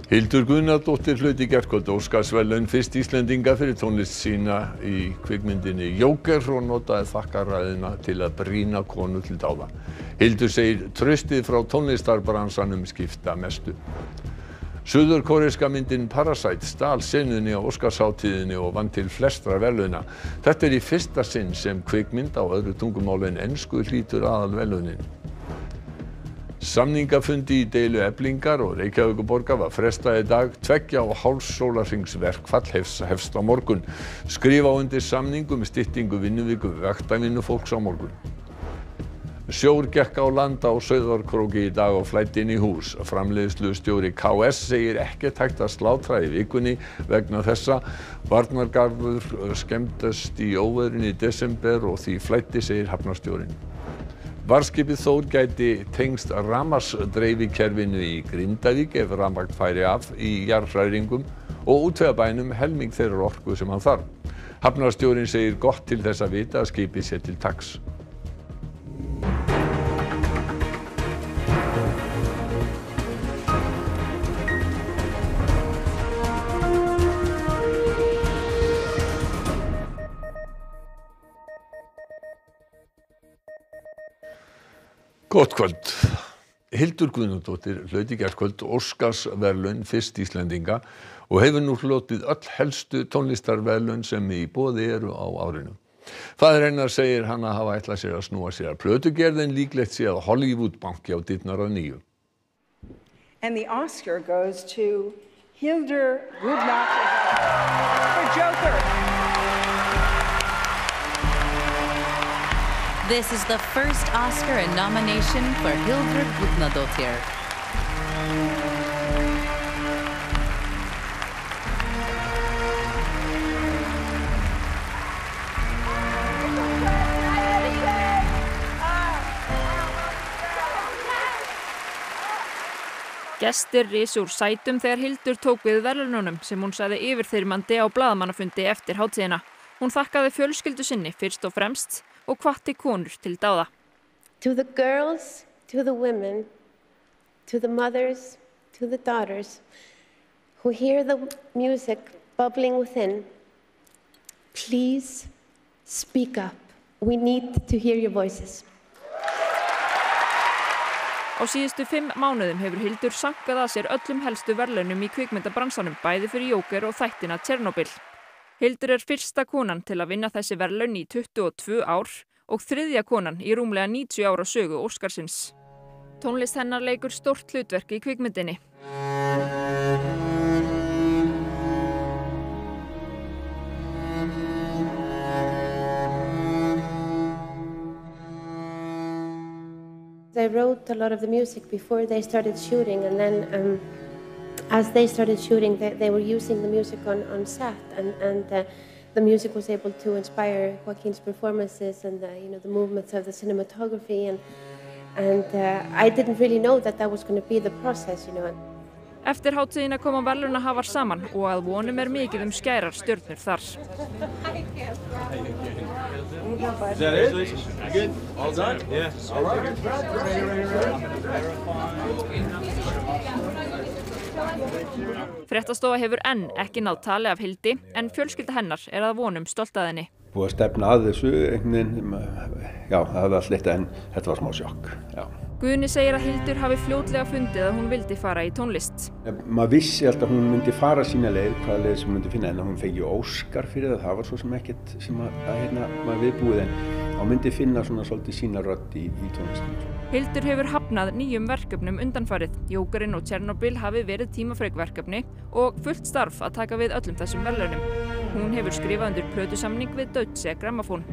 Hildur Guðnadóttir hlaut í gærkvöld Óskarsverðlaun fyrst Íslendinga fyrir tónlist sína í kvikmyndinni Joker og notaði þakkarræðuna til að brýna konu til dáða. Hildur segir traustið frá tónlistarbransanum skipta mestu. Suður-kóreska myndin Parasite stal senunni á Óskarshátíðinni og vann til flestra verðlauna. Þetta í fyrsta sinn sem kvikmynd á öðru tungumáli en ensku hlýtur aðalverðlaunin. Samningafundi í deilu Eflingar og Reykjavíkurborgar var frestað í dag. 2,5 sólarhrings verkfall hefst á morgun. Skrifa á undir samning styttingu vinnuviku vaktavinnufólks á morgun. Sjór gekk á land á Sauðárkróki í dag og flæddi inn í hús. Framleiðslustjóri KS segir ekkert hægt að slátra í vikunni vegna þessa. Varnargarður skemmdist í óveðrinu í desember og því flæddi, segir hafnarstjórinn. Varðskipið Þór gæti tengst rafmagnsdreifikerfinu í Grindavík ef rafmagn færi af í jarðhræringum og útvega bænum helming þeirrar orku sem hann þarf. Hafnarstjórinn segir gott til þess að vita að skipið sé til taks. Gott kvöld. Hildur Guðnadóttir hlaut í gærkvöld Óskarsverðlaun fyrst Íslendinga og hefur nú hlotið öll helstu tónlistarverðlaun sem í boði eru á árinu. Faðir hennar segir hana hafa ætlað sér að snúa sér að plötugerð en líklegt sé að Hollywood banki á dyrnar að nýju. And the Oscar goes to Hildur Guðnadóttir for Joker. This is the first Oscar nomination for Hildur Guðnadóttir. Gestir risu úr sætum þegar Hildur tók við verðlaununum sem hún sagði yfirþyrmandi á blaðamannafundi eftir hátíðina. Hún þakkaði fjölskyldu sinni fyrst og fremst og hvatti konur til dáða. To the girls, to the women, to the mothers, to the daughters who hear the music bubbling within, please speak up. We need to hear your voices. Á síðustu 5 mánuðum hefur Hildur sankað að sér öllum helstu verðlaunum í kvikmyndabransanum, bæði fyrir Joker og þættina Tjernobyl. Hildur fyrsta konan til að vinna þessi verðlaun í 22 ár og þriðja konan í rúmlega 90 ára sögu Óskarsins. Tónlist hennar leikur stórt hlutverk í kvikmyndinni. I wrote a lot of the music before they started shooting, and then as they started shooting, they were using the music on set, and the music was able to inspire Joaquin's performances and the movements of the cinematography, and I didn't really know that was going to be the process, Eftir hátíðina koma verðlaunahafar saman og að vonum mikið skærar stjörnur þar. Is that it? Good? All done? Yeah. All right. Fréttastofa hefur enn ekki náð tali af Hildi en fjölskylda hennar að vonum stolt að henni. Búið að stefna að þessu já, það hafði allt eitt en þetta var smá sjokk, já. Guðni segir að Hildur hafi fljótlega fundið að hún vildi fara í tónlist. Maður vissi alltaf að hún myndi fara sína leið, hvaða leið sem hún myndi finna, en að hún fengi Óskar fyrir það var svo sem ekkert sem maður viðbúið en hún myndi finna svona svolítið sína rödd í tónlistinu. Hildur hefur hafnað nýjum verkefnum undanfarið. Jokerinn og Tjernobyl hafi verið tímafrek verkefni og fullt starf að taka við öllum þessum verðlaunum. Hún hefur skrifað undir plötusamning við Deutsche Grammophon.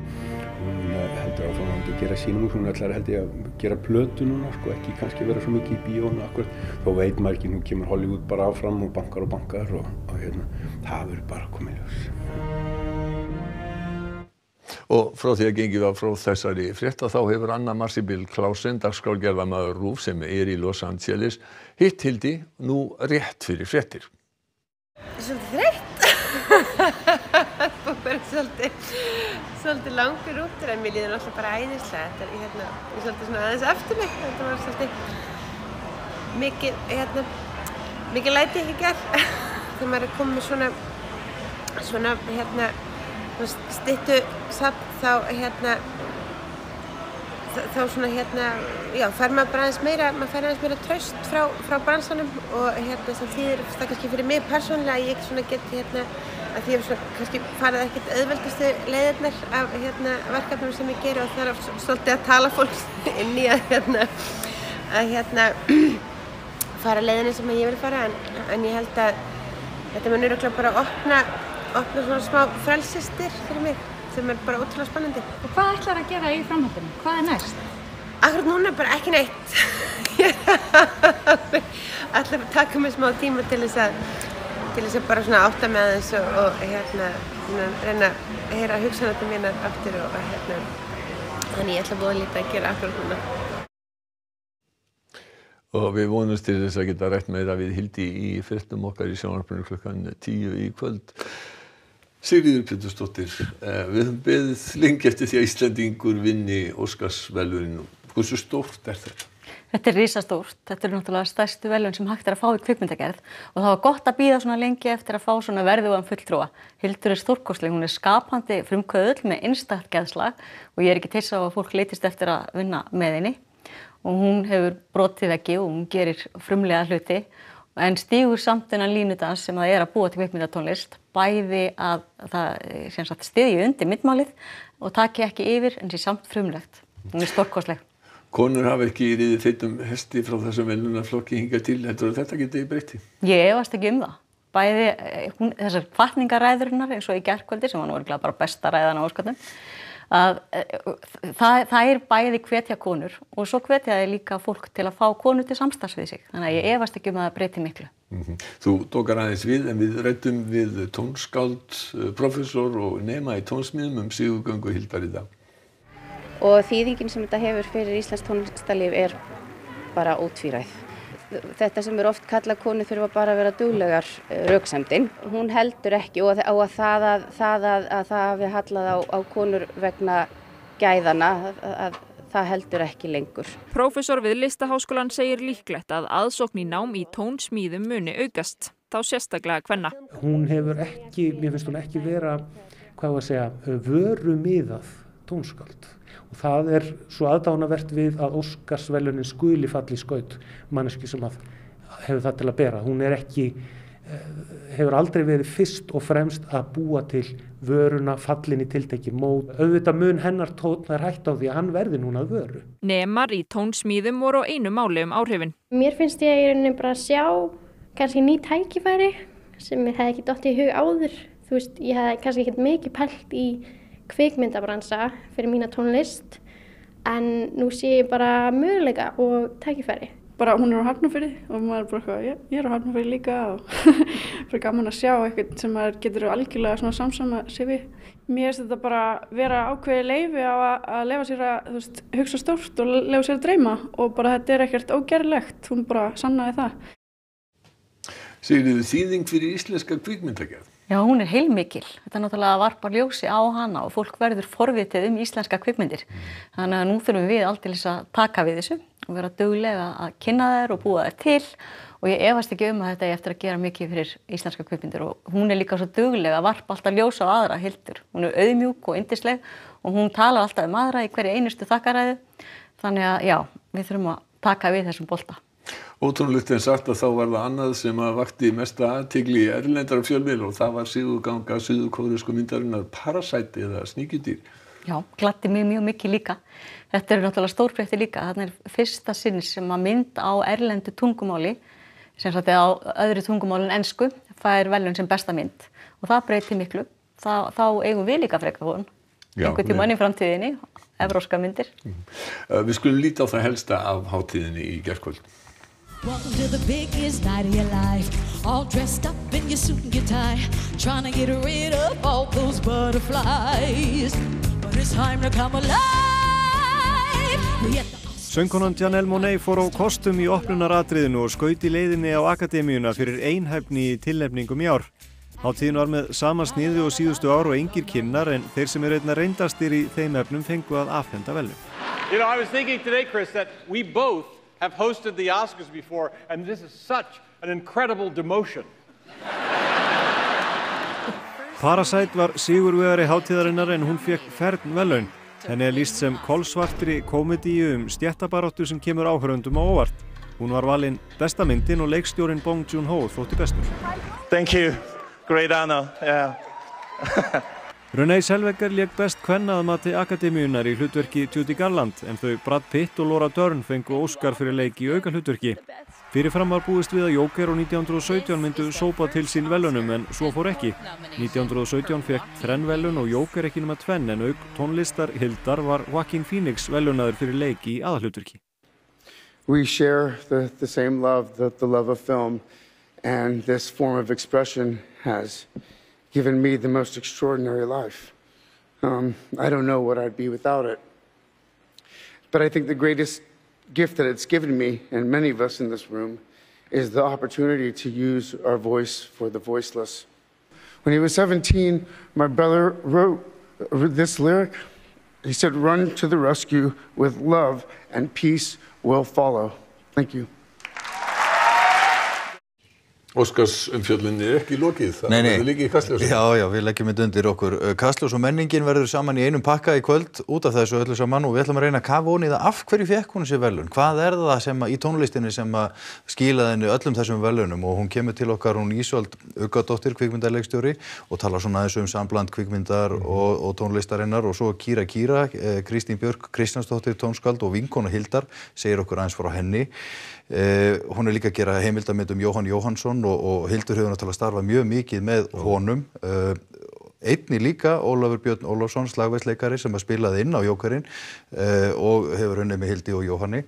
Hún heldur áfram að gera sínum, hún ætlar held ég að gera plötu núna, ekki kannski vera svo mikið í bíónu akkurat. Þó veit maður ekki, nú kemur Hollywood bara áfram og bankar og það verður bara komið ljós. Og frá því að gengið var frá þessari frétta þá hefur Anna Marsibil Klausen, dagskrárgerðarmaður RÚV sem í Los Angeles, hitt Hildi nú rétt fyrir fréttir. Svolítið þreytt. Bara svolítið langur úttur en mér líður alltaf bara æðislega. Þetta ég svolítið svona aðeins eftir mig. Þetta var svolítið mikið, mikið læti í gær. Þegar maður komið með svona styttu safn þá svona já, fær maður bara aðeins meira traust frá bransanum og sem þýðir það kannski fyrir mig persónulega að ég svona get að því ég hef svona kannski farið ekkert auðveldustu leiðirnar af verkefnum sem ég geri og það svolítið að tala fólk inn í að fara leiðinni sem ég vil fara en ég held að þetta mun örugglega bara opna svona smá frelsistir fyrir mig sem bara ótrúlega spennandi. Og hvað ætlar að gera í framhaldinu? Hvað næst? Akkurat núna bara ekki neitt. Ég ætla að taka mig smá tíma til þess að bara svona átta mig aðeins og reyna að heyra hugsanirnar mínar aftur og þannig ég ætla voða lítið að gera akkurat núna. Og við vonumst til þess að geta rætt meira við Hildi í fréttum okkar í sjónvarpinu klukkan 10 í kvöld. Sigríður Pétursdóttir, við höfum beðið lengi eftir því að Íslendingur vinni Óskarsverðlaunin. Hversu stórt þetta? Þetta risastórt. Þetta náttúrulega stærstu verðlaun sem hægt að fá í kvikmyndagerð og það var gott að bíða svona lengi eftir að fá svona verðugan fulltrúa. Hildur stórkostleg, hún skapandi frumkvöðull með einstakt geðslag og ég ekki hissa á að fólk leitist eftir að vinna með henni. Og hún hefur brotið veggi og hún gerir frumlega hluti en stígur samt þennan línudans sem það að búa til kvikmyndatónlist bæði að það styðji undir myndmálið og taki ekki yfir en sé samt frumlegt. Hún stórkostleg. Konur hafa ekki riðið feitum hesti frá þessum verðlaunaflokki hingað til. Heldurðu þetta geti breytt? Ég efast ekki það. Bæði þessar hvatningaræðurinnar eins og í gærkvöldi sem var nú örugglega bara besta ræðan á Óskarnum. Það bæði hvetja konur og svo hvetja þau líka fólk til að fá konur til samstarfs við sig. Þannig að ég efast ekki að það breyti miklu. Þú tókar aðeins við en við ræddum við tónskáld, prófessor og nema í tónsmíðum Sigurgöngu Hildar í dag. Og þýðingin sem þetta hefur fyrir íslenskt tónlistarlíf bara ótvíræð. Þetta sem oft kallað konur þurfa bara að vera duglegar röksemdin. Hún heldur ekki og að það hafi hallað á konur vegna gæðana að það heldur ekki lengur. Prófessor við Listaháskólann segir líklegt að aðsókn í nám í tónsmíðum muni aukast, þá sérstaklega kvenna. Hún hefur ekki, mér finnst hún ekki vera, vörumiðað tónskáld. Og það svo aðdánavert við að Óskarsverðlaunin skuli falli í skaut manneskju sem hefur það til að bera. Hún hefur aldrei verið fyrst og fremst að búa til vöruna fallin í tiltekið mót. Auðvitað mun hennar tónn hætt á því að hann verði núna að vöru. Nemar í tónsmíðum voru á einu máli áhrifin. Mér finnst ég í rauninni bara að sjá kannski ný tækifæri sem ég hefði ekki dottið í hug áður. Þú veist, ég hefði kannski ekkert mikið pælt í kvikmyndabransa fyrir mína tónlist en nú sé ég bara möguleika og tækifæri. Bara hún á Hafnarfirði og maður bara ég á Hafnarfirði líka og bara gaman að sjá eitthvað sem maður getur algjörlega svona samsama sig við. Mér finnst þetta bara vera ákveðið leyfi á að leyfa sér að hugsa stórt og leyfa sér að dreyma og bara þetta ekkert ógerlegt, hún bara sannaði það. Sigríður, þýðing fyrir íslenska kvikmyndagerð? Já, hún heilmikil. Þetta náttúrulega varpar ljósi á hana og fólk verður forvitið íslenska kvikmyndir. Þannig að nú þurfum við aldeilis að taka við þessu og vera duglega að kynna þær og búa þær til og ég efast ekki að þetta eftir að gera mikið fyrir íslenska kvikmyndir og hún líka svo duglega að varpa alltaf ljósa á aðra Hildur. Hún auðmjúk og yndisleg og hún talar alltaf aðra í hverju einustu þakkaræðu. Þannig að já, við þurfum að taka við þessum bolta. Ótrúlegt en sagt að þá var það annað sem vakti mesta athygli í erlendra fjölmiðla og það var sigurganga suður-kóresku myndarinnar Parasite eða Sníkjudýr. Já, gladdi mig mjög mikið líka. Þetta náttúrulega stórfréttir líka. Þarna fyrsta sinn sem að mynd á erlendu tungumáli, sem sagt á öðru tungumáli en ensku, fær verðlaun sem besta mynd. Og það breyti miklu. Þá eigum við líka frekar von. Einhvern tímann í framtíðinni, evrópska myndir. Við skulum líta á það helsta af hátíðinni í gærkvöld. Welcome to the biggest night of your life. All dressed up in your suit and your tie, trying to get rid of all those butterflies. But it's time to come alive. Söngkonan Janelle Monáe fór á kostum í opnunaratriðinu og skaut í leiðinni á akademíuna fyrir einhæfni í tilnefningum í ár. Hátíðin var með sama sniði og síðustu ár og engir kynnar en þeir sem einna reyndastir í þeim efnum fengu að afhenda verðlaun. You know, I was thinking today, Chris, that we both have hosted the Oscars before, and this is such an incredible demotion. Parasite var sigurvegari hátíðarinnar en hún fékk fern verðlaun. Henni lýst sem kolsvartri komedíu stéttabaráttu sem kemur áhorfendum á óvart. Hún var valin besta myndin og leikstjórinn Bong Joon-ho þótti bestur. Thank you. Great honor. Yeah. Renée Zellweger lék best kvenna að mati akademíunnar í hlutverki Judy Garland en þau Brad Pitt og Laura Dern fengu Óskar fyrir leik í aukahlutverki. Fyrirfram var búist við að Joker og 1917 myndu sópa til sín verðlaunum en svo fór ekki. 1917 fékk þrenn verðlaun og Joker ekki nema tvenn en auk tónlistar Hildar var Joaquin Phoenix verðlaunaður fyrir leik í aðalhlutverki. We share the same love, the love of film, and this form of expression has given me the most extraordinary life. I don't know what I'd be without it. But I think the greatest gift that it's given me, and many of us in this room, is the opportunity to use our voice for the voiceless. When he was 17, my brother wrote this lyric. He said, "Run to the rescue with love and peace will follow." Thank you. Óskarsumfjölluninni ekki lokið, það verður líka í Kastljósi. Já, við leggjum þetta undir okkur. Kastljós og menningin verður saman í einum pakka í kvöld út af þessu öllu saman og við ætlum að reyna að kafa ofan í það af hverju fékk hún þessi verðlaun. Hvað það sem í tónlistinni sem skilaði henni öllum þessum verðlaunum og hún kemur til okkar, hún Ísold Uggadóttir, kvikmyndarleikstjóri og talar svona aðeins sambland kvikmyndar og tónlistarinnar og svo Kíra, Kristín Björk Kristjánsdóttir, tónskáld og vinkona Hildar segir okkur aðeins frá henni. Hún líka að gera heimildamynd Jóhann Jóhannsson og Hildur hefur náttúrulega starfað mjög mikið með honum. Einnig líka Ólafur Björn Ólafsson, slagverksleikari sem spilaði inn á Jókerinn og hefur unnið með Hildi og Jóhanni.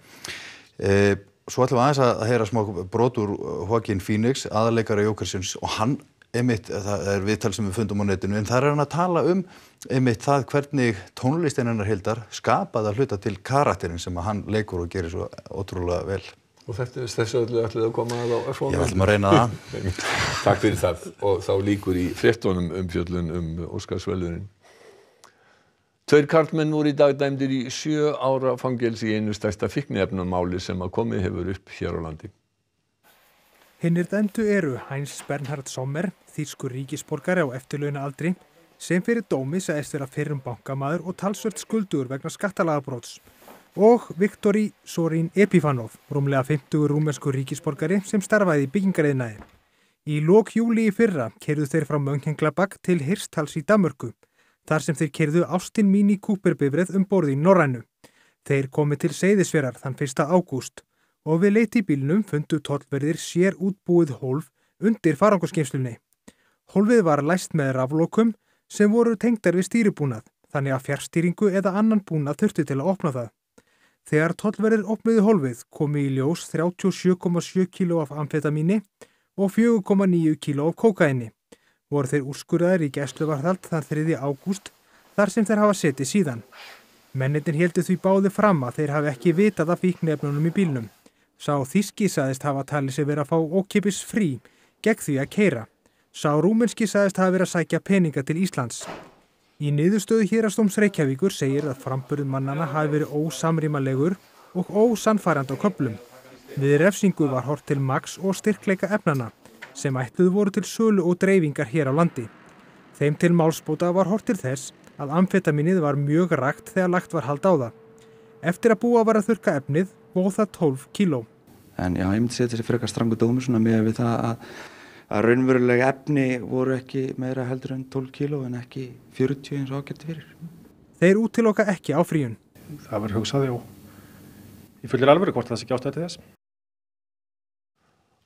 Svo ætlum við aðeins að heyra smá brot úr Joaquin Phoenix, aðalleikari Jókersins og hann, það viðtal sem við fundum á netinu, en þar hann að tala það hvernig tónlistin hennar Hildar skapaði að hluta til karakterinn sem hann leikur og gerir svo ótrúlega vel. Og þessu öllu ætlið að koma að á F1. Já, við ætlum að reyna það. Takk fyrir það og þá lýkur í fréttunum umfjöllun Óskarsverðlaunin. 2 karlmenn voru í dag dæmdir í 7 ára fangelsi í einu stærsta fíkniefnamáli sem komið hefur upp hér á landi. Hinnir dæmdu eru Heinz Bernhard Sommer, þýskur ríkisborgari á eftirlaunaaldri, sem fyrir dómi sagðist vera fyrrum bankamaður og talsvert skuldugur vegna skattalagabrots. Og Viktori Zorin Epifanov, rúmlega 50 rúmenskur ríkisborgari sem starfaði í byggingariðnaði. Í lok júlí í fyrra keyrðu þeir frá Mönchengladbach til Hirtshals í Danmörku, þar sem þeir keyrðu Austin Mini Cooper bifreið borð í Norrænu. Þeir komu til Seyðisfjarðar þann 1. ágúst og við leit í bílnum fundu tollverðir sér útbúið hólf undir farangursgeymslunni. Hólfið var læst með raflokum sem voru tengdar við stýribúnað, þannig að fjarstýringu eða annan búnað þurfti til að opna það. Þegar tollverðir opnuðu hólfið komu í ljós 37,7 kíló af amfetamíni og 4,9 kíló af kókaini. Voru þeir úrskurðaðir í gæsluvarðhald þann 3. ágúst þar sem þeir hafa setið síðan. Mennirnir héldu því báði fram að þeir hafi ekki vitað af fíkniefnunum í bílnum. Sá þýski sagðist hafa talið sig vera að fá ókeypis frí gegn því að keyra. Sá rúmenski sagðist hafa verið að sækja peninga til Íslands. Í niðurstöðu Héraðsdóms Reykjavíkur segir að framburður mannanna hafi verið ósamrýmanlegur og ósannfærandi á köflum. Við refsingu var horft til magns og styrkleika efnanna sem ætluð voru til sölu og dreifingar hér á landi. Þeim til málsbóta var horft til þess að amfetamínið var mjög rakt þegar lagt var hald á það. Eftir að búa var að þurrka efnið og það 12 kíló. En já, ég myndi setja þessi frekar strangur dómur svona með við það að raunverulega efni voru ekki meira heldur en 12 kíló en ekki 40 eins og ágætti fyrir. Þeir útiloka ekki áfrýjun. Það var hugsað, í fullir alvöru hvort það sé ekki ástæða til þess.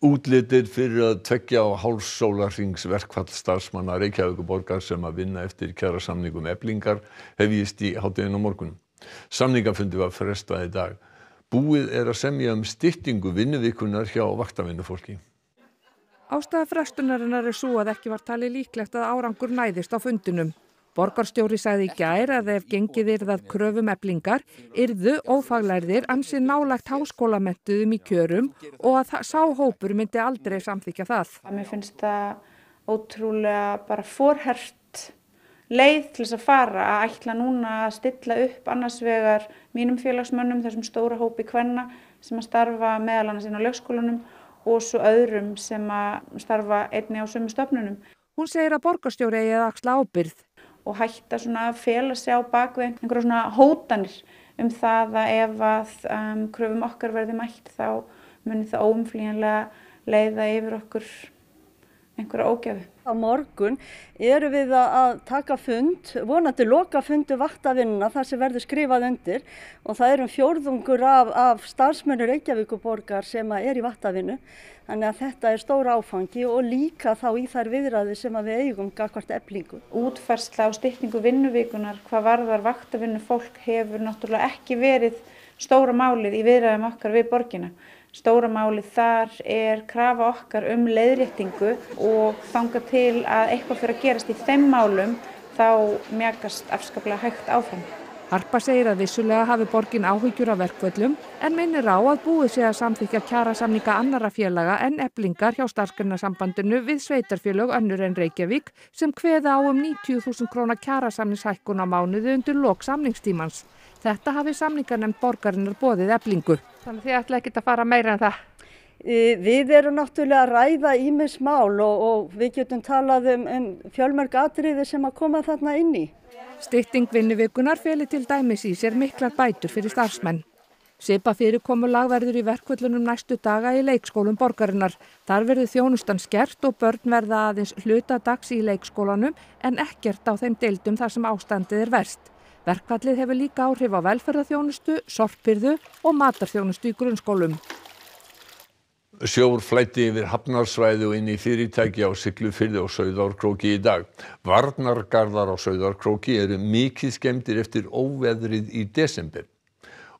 Útlitir fyrir að 2,5 sólarhrings verkfall starfsmanna Reykjavíkurborgar sem að vinna eftir kjarasamningum Eflingar hefjist í hádeginu á morgun. Samningafundi var frestað í dag. Búið að semja styttingu vinnuvikunnar hjá vaktavinnufólki. Ástæða frestunarinnar sú að ekki var talið líklegt að árangur næðist á fundinum. Borgarstjóri sagði í gær að ef gengið yrði að kröfum Eflingar yrðu ófaglærðir ansi nálægt háskólamenntuðum í kjörum og að sá hópur myndi aldrei samþykkja það. Mér finnst það ótrúlega bara forhert leið til þess að fara að ætla núna að stilla upp annars vegar mínum félagsmönnum, þessum stóra hópi kvenna sem að starfa meðal annars inn á leikskólanum og svo öðrum sem að starfa einnig á sömu stofnunum. Hún segir að borgarstjóri eigi að axla ábyrgð. Og hætta svona að fela sig á bakvið einhverja svona hótanir það að ef að kröfum okkar verði mætt þá muni það óumflýjanlega leiða yfir okkur einhverja ógæfu. Á morgun erum við að taka fund, vonandi loka fundi vaktavinnuna þar sem verður skrifað undir og það eru 1/4 af starfsmönnum Reykjavíkurborgar sem er í vaktavinnu. Þannig að þetta er stór áfangi og líka þá í þær viðræður sem við eigum gagnvart Eflingu. Útfærsla og styttingu vinnuvíkunar hvað varðar vaktavinnu fólk hefur náttúrulega ekki verið stóra málið í viðræðum okkar við borgina. Stóra málið þar er krafa okkar leiðréttingu og þangað til að eitthvað fyrir að gerast í þeim málum þá mjakast afskaplega hægt áfram. Harpa segir að vissulega hafi borgin áhyggjur af verkföllum en minnir á að búið sé að samþykkja kjarasamninga annarra félaga en Eflingar hjá Starfsgreinasambandinu við sveitarfélög önnur en Reykjavík sem kveða á 90.000 króna kjarasamningshækkun á mánuði undir lok samningstímans. Þetta hafi samninganefnd borgarinnar boðið Eflingu. Þannig þið ætla ekki að fara meira en það? Við erum náttúrulega að ræða ýmis mál og við getum talað fjölmörg atriði sem að koma þarna inn í. Stytting vinnuvikunar feli til dæmis í sér miklar bætur fyrir starfsmenn. Svipað fyrirkomulag verður í verkföllunum næstu daga í leikskólum borgarinnar. Þar verður þjónustan skert og börn verða aðeins hluta dags í leikskólanum en ekkert á þeim deildum þar sem ástandið er verst. Verkfallið hefur líka áhrif á velferðarþjónustu, sorphirðu og matarþjónustu í grunnskólum. Sjór flæddi yfir hafnarsvæði og inn í fyrirtæki á Siglufirði og Sauðárkróki í dag. Varnargarðar á Sauðárkróki eru mikið skemmdir eftir óveðrið í desember.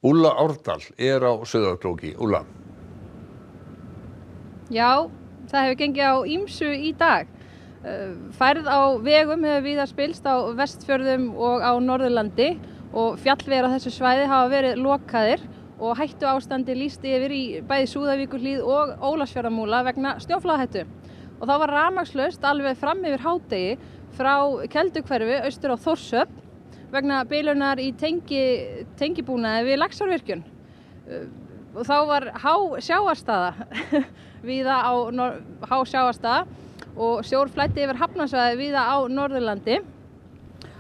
Úlla Árdal er á Sauðárkróki. Úlla. Já, það hefur gengið á ýmsu í dag. Færð á vegum hefur víða spilst á Vestfjörðum og á Norðurlandi og fjallvegar á þessu svæði hafa verið lokaðir og hættu ástandi lýst yfir í bæði Súðavíkurhlíð og Ólafsfjarðarmúla vegna snjóflóðahættu. Og þá var rafmagnslaust alveg fram yfir hádegi frá Kelduhverfi austur á Þórshöfn vegna bilunar í tengibúnaði við Laxárvirkjun. Og þá var há sjávarstaða víða á há sjávarstaða og sjór flæddi yfir hafnarsvæði víða á Norðurlandi.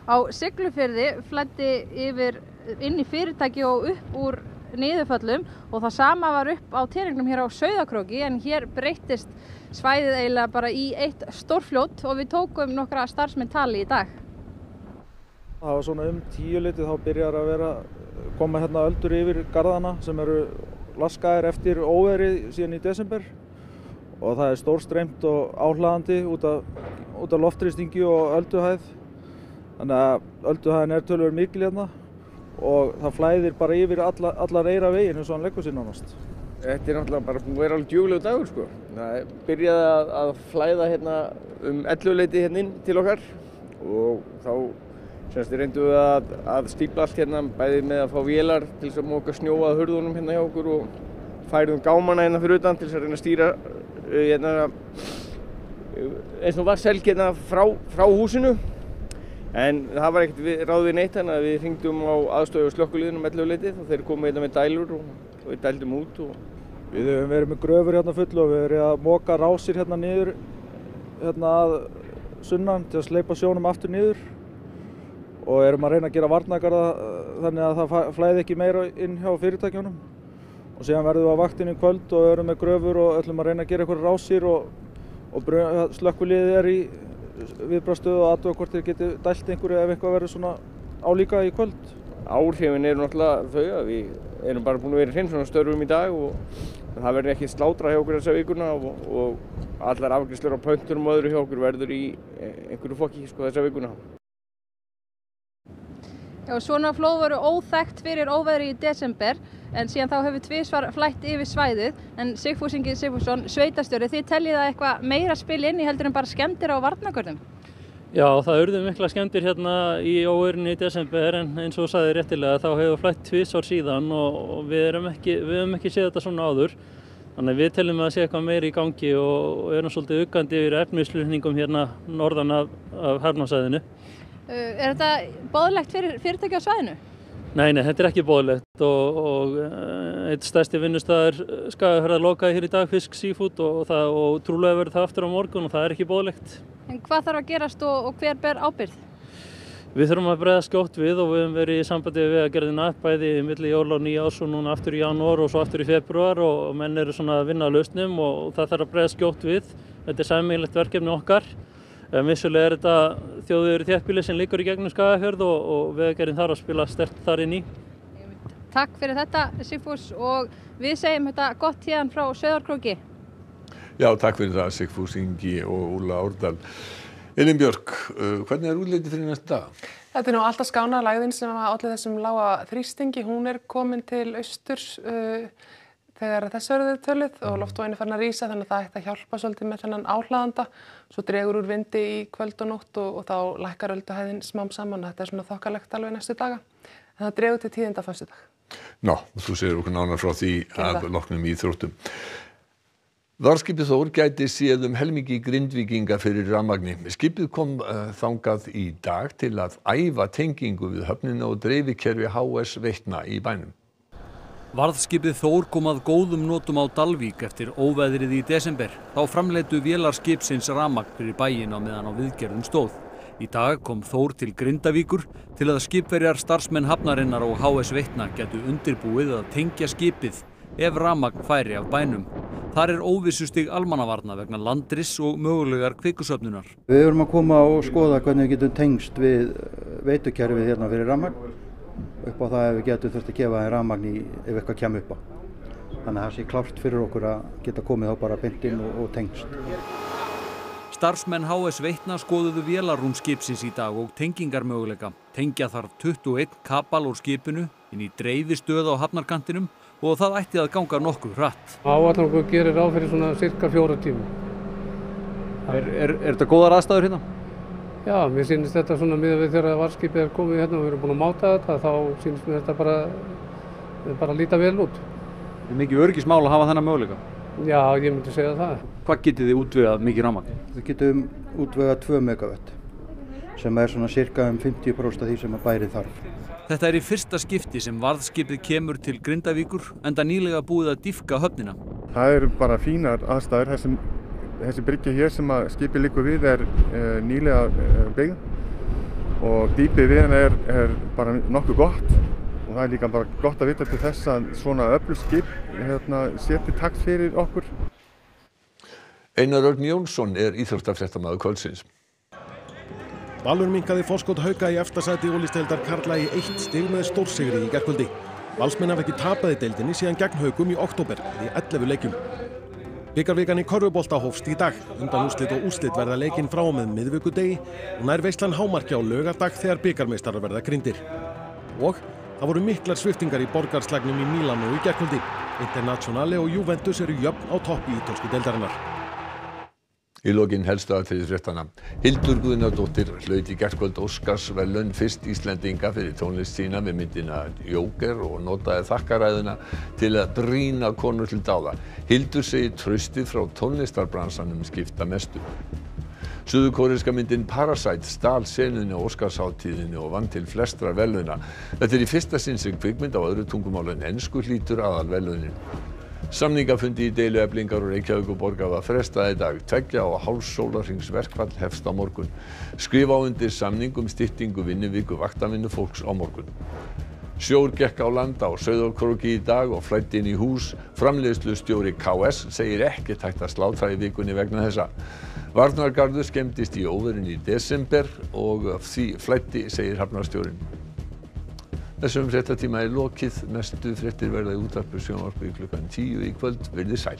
Á Siglufirði flæddi yfir inn í fyrirtæki og upp úr niðurföllum og það sama var upp á Teningnum hér á Sauðárkróki en hér breyttist svæðið eiginlega bara í eitt stórfljót og við tókum nokkra starfsmenn tali í dag. Það var svona 10 þá byrjar að koma hérna öldur yfir garðana sem eru laskaðir eftir óveðrið síðan í desember. Og það er stórstreymt og áhlaðandi út af loftþrýstingi og ölduhæð. Þannig að ölduhæðin er töluvert mikil hérna og það flæðir bara yfir allar Eyraveginn eins og hann leggur sér nánast. Þetta er náttúrulega bara búin að vera alveg djúlegur dagur sko. Það byrjaði að flæða hérna 11-leyti hérna inn til okkar og þá reyndum við að stípla allt hérna bæði með að fá vélar til þess að moka snjó að hurðunum hérna hjá okkur og færðum gámana hérna fyrir utan til þess að reyna að stýra eins og vatnselg hérna frá húsinu en það var ekkert ráð við neitt þannig að við hringdum á aðstoð slökkviliðinu 11-leytið og þeir komu hérna með dælur og við dældum út. Við höfum verið með gröfur hérna full og við höfum verið að moka rásir hérna niður hérna að sunnan til að sleipa sjónum aftur niður og erum að reyna að gera varnargarða þannig að það flæði ekki meira inn hjá fyrirtækjunum. Og síðan verðum við á vaktinni í kvöld og erum með gröfur og ætlum að reyna að gera eitthvað rásir og slökkviliðið í viðbragðsstöðu og athuga hvort þeir geti dælt einhverju ef eitthvað verður svona álíka í kvöld. Áhrifin eru náttúrulega þau að við erum bara búin að vera hreinsunarstörfum í dag og það verður ekki slátra hjá okkur þessa vikuna og allar afgreiðslur á pöntunum og öðru hjá okkur verður í einhverju fokki þessa vikuna. Já, svona flóð voru óþekkt fyrir óveðri í desember en síðan þá hefur tvisvar flætt yfir svæðið en Sigfús Ingi Sigfússon, sveitarstjóri, þið teljið það eitthvað meira spil inn í heldur en bara skemmdir á varnargörðum? Já, það urðu mikla skemmdir hérna í óveðrinu í desember en eins og sagði réttilega þá hefur flætt tvisvar síðan og við höfum ekki séð þetta svona áður. Þannig að við teljum að sé eitthvað meira í gangi og erum svolítið uggandi yfir efnisflutningum hérna norðan af Hafnarsvæðinu. Er þetta boðlegt fyrir fyrirtæki á svæðinu? Nei, þetta er ekki boðlegt og eitt stærsti vinnustaður Skagafjarðar lokaði hér í dag, fisk, seafood og trúlega verður það aftur á morgun og það er ekki boðlegt. En hvað þarf að gerast og hver ber ábyrgð? Við þurfum að bregðast skjótt við og við höfum verið í sambandi við Vegagerðina bæði milli jóla og nýjárs og núna aftur í janúar og svo aftur í febrúar og menn eru svona að vinna að lausnum og það þarf að bregðast skjótt við. Þetta er sameiginlegt verkefni okkar. Vissulega er þetta þjóðvegur í þéttbýli sem liggur í gegnum Skagafjörð og Vegagerðin þarf að spila sterkt þar inn í. Takk fyrir þetta, Sigfús, og við segjum þetta gott hérna frá Sauðárkróki. Já, takk fyrir það, Sigfús Ingi og Úlla Árdal. Elín Björk, hvernig er útlitið fyrir næsta dag? Þetta er nú alltaf skána lægðin sem olli þessum lága þrýstingi. Hún er komin til austurs þegar þessu verður töluð og loftvogin er farin að rísa þannig að það ætti að hjálpa svolítið með þennan áhlaðanda. Svo dregur úr vindi í kvöld og nótt og þá lækkar ölduhæðin smám saman. Þetta er svona þokkalegt alveg næstu daga. En það dregur til tíðinda föstudag. Ná, þú segir okkur nánar frá því að loknum íþróttum. Varðskipið Þór gæti séð helmingi Grindvíkinga fyrir rafmagni. Skipið kom þangað í dag til að æfa tengingu við höfnina og dreifikerfi HS Veitna í bænum. Varðskipið Þór kom að góðum notum á Dalvík eftir óveðrið í desember. Þá framleiddu vélar skipsins rafmagn fyrir bæinn á meðan á viðgerðum stóð. Í dag kom Þór til Grindavíkur til að skipverjar, starfsmenn hafnarinnar og HS Veitna gætu undirbúið að tengja skipið ef rafmagn færi af bænum. Þar er óvissustig almannavarna vegna landris og mögulegar kvikusöfnunar. Við erum að koma og skoða hvernig við getum tengst við veitukerfið hérna fyrir rafmagn. Upp á það ef við getum þurft að gefa þeim rafmagn ef eitthvað kemur upp á. Þannig að það sé klárt fyrir okkur að geta komið þá bara beint inn og tengst. Starfsmenn HS Veitna skoðuðu vélarrúm skipsins í dag og tengingarmöguleika. Tengja þarf 21 kapal úr skipinu inn í dreifistöð á hafnarkantinum og það ætti að ganga nokkuð hratt. Áætlun gerir ráð fyrir svona sirka 4 tíma. Er þetta góðar aðstæður hérna? Já, mér sýnist þetta svona miðað við þegar varðskipið er komið hérna og við erum búin að máta þetta, þá sýnist mér þetta bara líta vel út. Er mikið öryggismál að hafa þennan möguleika? Já, ég myndi segja það. Hvað getið þið útvegað mikið rafmagn? Við getum útvegað 2 megawatt sem er svona cirka 50% af því sem bærið þarf. Þetta er í fyrsta skipti sem varðskipið kemur til Grindavíkur enda nýlega búið að dýpka höfnina. Það eru bara fínar aðstæður. Þessi bryggja hér sem að skipið liggur við er nýlega byggð og dýpið við henni er bara nokkuð gott og það er líka bara gott að vita til þess að svona öflugt skip seti takt fyrir okkur. Einar Örn Jónsson er íþróttafréttamaður kvöldsins. Valur minnkaði forskot Hauka í efsta sæti Ólísdeildar karla í 1 stig með stórsigri í gærkvöldi. Valsmenn hafa ekki tapað í deildinni síðan gegn Haukum í október í 11 leikjum. Bikarvikan í körfubolta hófst í dag. Undanúrslit og úrslit verða leikinn frá og með miðvikudegi og nær veislan hámarki á laugardag þegar bikarmeistarar verða Grindir. Og það voru miklar sviptingar í borgarslagnum í Mílanó í gærkvöldi. Internazionale og Juventus eru jöfn á toppi ítölsku deildarinnar. Í lokin helstu atriði fréttanna. Hildur Guðnadóttir hlaut í gærkvöld Óskarsverðlaun fyrst Íslendinga fyrir tónlist sína við myndina Joker og notaði þakkaræðuna til að brýna konur til dáða. Hildur segir traustið frá tónlistarbransanum skipta mestu. Suðurkóríska myndin Parasite stal senunni á Óskarshátíðinni og vann til flestra verðlauna. Þetta er í fyrsta sinn sem kvikmynd á öðru tungumáli en ensku hlýtur aðalverðlaunin. Samningafundi í deilu Eflingar og Reykjavíkurborgar var frestað í dag. 2,5 sólarhrings verkfall hefst á morgun. Skrifa á undir samning styttingu vinnuviku vaktavinnu fólks á morgun. Sjór gekk á land á Sauðárkróki í dag og flæddi inn í hús. Framleiðslustjóri KS segir ekkert hægt að slátra í vikunni vegna þessa. Varnargarður skemmdist í óveðrinu í desember og því flæddi, segir hafnarstjórinn. Þessum fréttatíma er lokið. Næstu fréttir verða í útvarpi og sjónvarpi klukkan 10 í kvöld. Verið sæl.